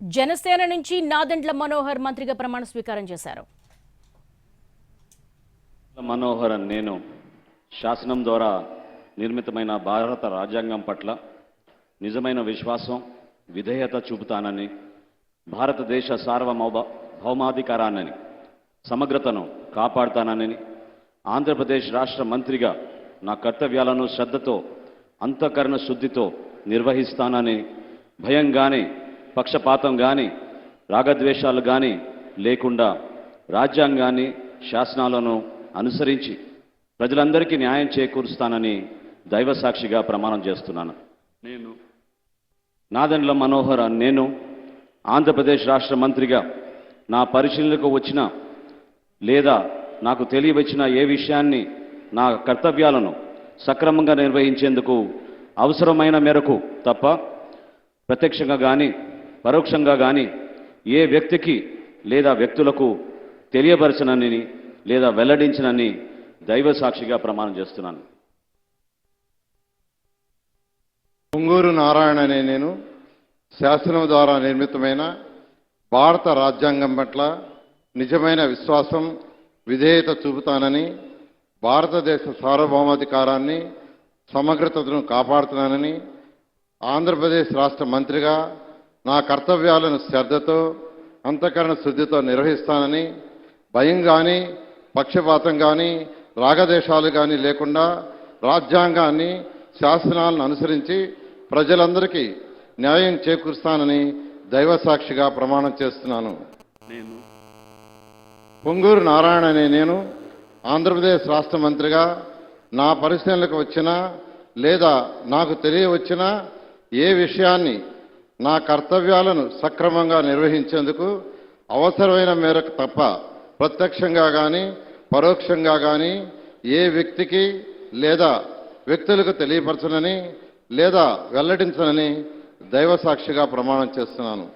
జనసేన నుంచి నాదెండ్ల మనోహర్ మంత్రిగా ప్రమాణ స్వీకారం చేశారు. మనోహర్ నేను శాసనం ద్వారా నిర్మితమైన భారత రాజ్యాంగం పట్ల నిజమైన విశ్వాసం, విధేయత చూపుతానని, భారతదేశ సార్వభౌమాధికారాన్ని, సమగ్రతను కాపాడుతానని, ఆంధ్రప్రదేశ్ రాష్ట్ర మంత్రిగా నా కర్తవ్యాలను శ్రద్ధతో, అంతఃకరణ శుద్ధితో నిర్వహిస్తానని, భయం కానీ, పక్షపాతం కానీ, రాగద్వేషాలు కానీ లేకుండా రాజ్యాంగాన్ని, శాసనాలను అనుసరించి ప్రజలందరికీ న్యాయం చేకూరుస్తానని దైవ సాక్షిగా ప్రమాణం చేస్తున్నాను. నేను నాదెండ్ల మనోహర్ నేను ఆంధ్రప్రదేశ్ రాష్ట్ర మంత్రిగా నా పరిశీలనకు వచ్చిన లేదా నాకు తెలియవచ్చిన ఏ విషయాన్ని, నా కర్తవ్యాలను సక్రమంగా నిర్వహించేందుకు అవసరమైన మేరకు తప్ప ప్రత్యక్షంగా కానీ పరోక్షంగా కానీ ఏ వ్యక్తికి లేదా వ్యక్తులకు తెలియపరచనని లేదా వెల్లడించనని దైవ సాక్షిగా ప్రమాణం చేస్తున్నాను. పొంగూరు నారాయణ అనే నేను శాసనం ద్వారా నిర్మితమైన భారత రాజ్యాంగం పట్ల నిజమైన విశ్వాసం, విధేయత చూపుతానని, భారతదేశ సార్వభౌమాధికారాన్ని, సమగ్రతను కాపాడుతున్నానని, ఆంధ్రప్రదేశ్ రాష్ట్ర మంత్రిగా నా కర్తవ్యాలను శ్రద్ధతో, అంతఃకరణ శుద్ధితో నిర్వహిస్తానని, భయం కానీ, పక్షపాతం కానీ, రాగదేశాలు కానీ లేకుండా రాజ్యాంగాన్ని, శాసనాలను అనుసరించి ప్రజలందరికీ న్యాయం చేకూరుస్తానని దైవ సాక్షిగా ప్రమాణం చేస్తున్నాను. పొంగూరు నారాయణ అనే నేను ఆంధ్రప్రదేశ్ రాష్ట్ర మంత్రిగా నా పరిశీలనకు వచ్చినా లేదా నాకు తెలియవచ్చినా ఏ విషయాన్ని, నా కర్తవ్యాలను సక్రమంగా నిర్వహించేందుకు అవసరమైన మేరకు తప్ప ప్రత్యక్షంగా కానీ పరోక్షంగా కానీ ఏ వ్యక్తికి లేదా వ్యక్తులకు తెలియపరచనని లేదా వెల్లడించనని దైవ సాక్షిగా ప్రమాణం చేస్తున్నాను.